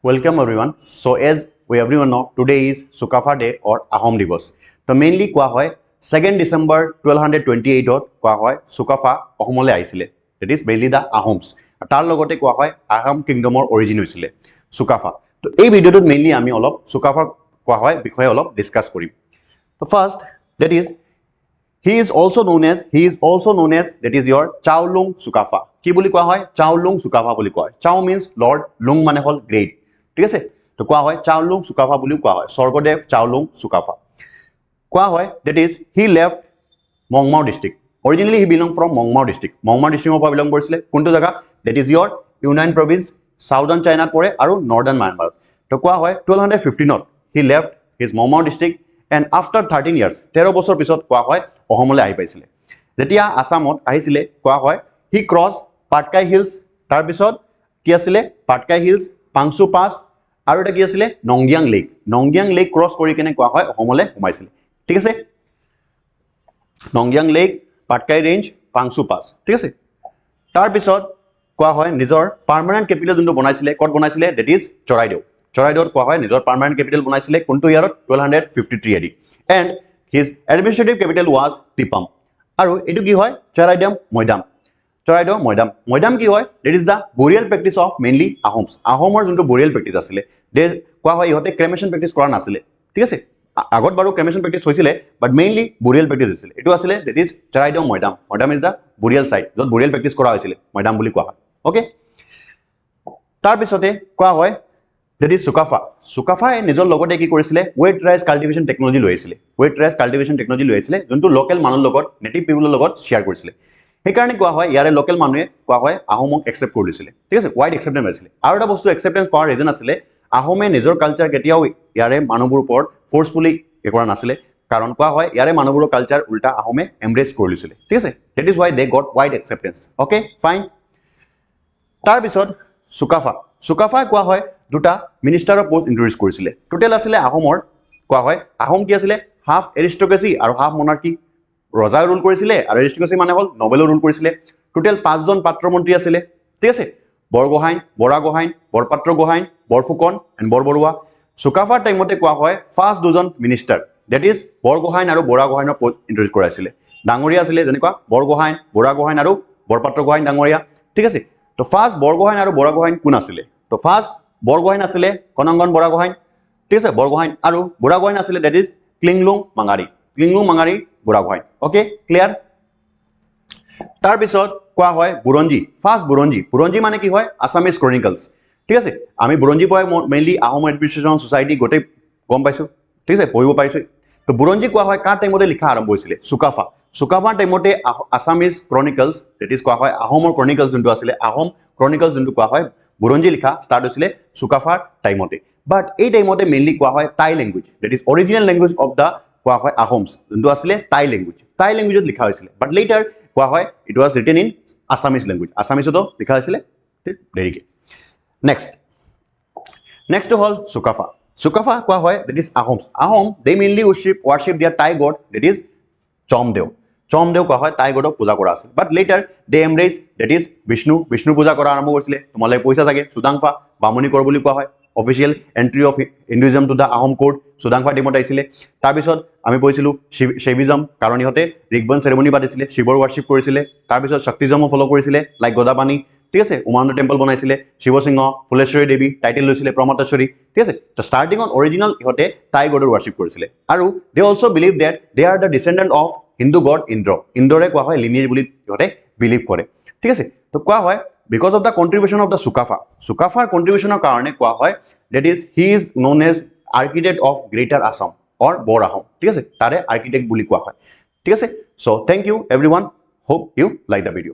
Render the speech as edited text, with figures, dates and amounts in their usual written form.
Welcome everyone. So as we everyone know, today is Chukafা Day or Ahom Divas. So mainly কোৱা হয় 2nd December 1228 ত কোৱা হয় Chukafা অসমলৈ আহিছিলে. That is mainly the Ahoms. তাৰ লগতে কোৱা হয় Ahom Kingdomৰ origin হৈছিলে Chukafা. তো এই ভিডিওটোত mainly আমি অলপ Chukafা কোৱা হয় বিষয়ে অলপ ডিসকাস কৰিম. So first that is he is also known as that is your Chowlung Chukafá. কি বুলি কোৱা হয় Chowlung Chukafá বুলি কোৱা হয়. Chow means lord, lung মানে হল great. ঠিক আছে তো কোৱা হয় Chowlung Chukafá বুলি কোৱা হয় স্বৰ্গদেৱ Chowlung Chukafá কোৱা হয় that is he left Mongmao district. Originally he belonged from Mongmao district. Mongmao district পৰা belong কৰিছিলে কোনটো জাগা that is your Yunnan province southern China পৰে আৰু northern Myanmar তো কোৱা হয় 1215 ত he left his Mongmao district and after 13 years 13 বছৰ পিছত কোৱা হয় অসমলৈ আহি পাইছিলে যেতিয়া আসামত আহিছিলে কোৱা হয় he crossed Patkai hills তাৰ পিছত কি আছিল Patkai hills Pangsu Pass আৰু এটা কি আছিল Nonggyang lake ক্ৰছ কৰি কেনে কোৱা হয় অসমলৈ সোমাইছিল ঠিক আছে Nonggyang lake Patkai range Pangsu Pass ঠিক আছে তাৰ পিছত কোৱা হয় নিজৰ পাৰ্মানেন্ট ক্যাপিটেল যোনটো বনাইছিলে কত বনাইছিলে that is চৰাইদেউত কোৱা হয় নিজৰ পাৰ্মানেন্ট ক্যাপিটেল বনাইছিলে কোনটো ইয়াৰত 1253 AD and his administrative capital was Tipam আৰু এটো কি হয় চৰাইদেউ মৈদাম কি হয় that is the burial practice of mainly Ahoms Ahomৰ যোনটো burial practice আছিলে দে কোৱা হয় ইহতে cremation practice কৰা নাছিলে ঠিক আছে আগত বাৰু cremation practice হৈছিল but mainly burial practice আছিল এটো আছিলে that is Charaideo Moidam is the burial site যত burial practice কৰা হৈছিল মৈদাম বুলি কোৱা হয় okay তাৰ পিছতে কোৱা হয় that is Chukafá নিজৰ লগতে কি কৰিছিলে wet rice cultivation technology লৈ আহিছিলে যোনটো লোকেল মানুহৰ লগত নেটিভ পিপলৰ লগত শেয়াৰ কৰিছিলে সেইকাৰণে কোৱা হয় ইয়াৰে লোকেল মানুহে কোৱা হয় আহোমক একসেপ্ট কৰি লৈছিলে ঠিক আছে ওয়াইড একসেপ্টেন্স আছিল আৰু এটা বস্তু একসেপ্টেন্স পাৱাৰ ৰিজন আছিল আহোমে নিজৰ কালচাৰ কেতিয়াও ইয়াৰে মানুহবোৰ ওপৰত ফোৰ্সফুলি কৰা নাছিলে কাৰণ কোৱা হয় ইয়াৰে মানুহবোৰৰ কালচাৰ উল্টা আহোমে এমব্ৰেস কৰি লৈছিলে ঠিক আছে that is why they got wide acceptance okay fine তাৰ পিছত Chukafá কোৱা হয় দুটা মিনিষ্টাৰ অফ পোষ্ট ইন্ট্ৰোডিউস কৰিছিলে টোটাল আছিল আহোমৰ কোৱা হয় আহোম কি আছিল হাফ এৰিষ্টক্ৰেসি আৰু হাফ মনাৰ্কি ৰজা ৰুল কৰিছিলে আৰু এৰিষ্টক্ৰেসি মানে হল নবেল ৰুল কৰিছিলে টোটাল 5 জন পাত্ৰ মন্ত্ৰী আছিল ঠিক আছে বৰগোহাঁই বৰাগোহাঁই বৰপাত্ৰ গোহাঁই বৰফুকন এণ্ড বৰবৰুৱা Chukafá টাইমতে কোৱা হয় ফাৰ্স্ট দুজন মিনিষ্টাৰ that is বৰগোহাঁই আৰু বৰাগোহাঁইৰ পোষ্ট ইন্ট্ৰোডিউস কৰাইছিলে ডাঙৰীয়া আছিল যেনেকুৱা বৰগোহাঁই বৰাগোহাঁই আৰু বৰপাত্ৰ গোহাঁই ডাঙৰীয়া ঠিক আছে তো ফাৰ্স্ট বৰগোহাঁই আৰু বৰাগোহাঁই কোন আছিল তো ফাৰ্স্ট বৰগোহাঁই আছিল কনংগন বৰাগোহাঁই ঠিক আছে বৰগোহাঁই আৰু বৰাগোহাঁই আছিল that is Klinglung Mangari Burhagohain okay clear তাৰ পিছত কোৱা হয় বুৰঞ্জী ফাৰ্স্ট বুৰঞ্জী মানে কি হয় আসামিজ ক্ৰনিকলছ ঠিক আছে আমি বুৰঞ্জী পঢ়াই মেইনলি আহোম এডমিনিষ্ট্ৰেশ্যন সোসাইটি গোটে গম পাইছো ঠিক আছে পঢ়িব পাৰিছো তো বুৰঞ্জী কোৱা হয় কাৰ টাইমতে লিখা আৰম্ভ হৈছিল Chukafá টাইমতে আসামিজ ক্ৰনিকলছ that is কোৱা হয় আহোমৰ ক্ৰনিকলছ যোনটো আছিল আহোম ক্ৰনিকলছ যোনটো কোৱা হয় বুৰঞ্জী লিখা ষ্টাৰ্ট হৈছিল Chukafá টাইমতে বাট এই টাইমতে মেইনলি কোৱা হয় Tai language that is original language of the কোৱা হয় আহোমছ যোনটো আছিল টাই ল্যাঙ্গুৱেজত লিখা হৈছিল বাট লেটাৰ কোৱা হয় it was written in Assamese language আসামিজতো লিখা হৈছিল দেৰিকে নেক্সট হল Chukafá কোৱা হয় that is Ahom they mainly worship their Thai god that is Chomdew কোৱা হয় Thai godক পূজা কৰা আছিল but later they embrace that is Bishnu পূজা কৰা আৰম্ভ কৰিছিল তোমালৈ পইচা থাকে সুদাংফা বামুনি কৰ বুলি কোৱা হয় official entry of Hinduism to the Ahom court Sudangpha টিমত আহিছিল তাৰ পিছত আমি পঢ়িছিলো শৈবিজম কাৰণ ইহতে ঋগবন সেৰেমনি পাতিছিলে শিৱৰ ওয়াৰ্শিপ কৰিছিল তাৰ পিছত শক্তিজম ফলো কৰিছিল লাইক গদাপানী ঠিক আছে উমানন্দ টেম্পল বনাইছিলে শিৱসিংহ ফুলেশ্বৰী দেৱী টাইটেল লৈছিলে প্ৰমতেশ্বৰী ঠিক আছে তো ষ্টাৰ্টিং অন অৰিজিনাল ইহতে টাই গডৰ ওয়াৰ্শিপ কৰিছিলে আৰু they also believe that they are the descendant of Hindu god ইন্দ্ৰৰে কোৱা হয় লিনিয়েজ বুলি ইহতে বিলিভ কৰে ঠিক আছে তো কোৱা হয় because of the contribution of the Chukafá contribution karone koa hoy that is he is known as architect of Greater Assam or Bor Ahom ঠিক আছে তারে architect বুলি কোৱা হয় ঠিক আছে so thank you everyone hope you like the video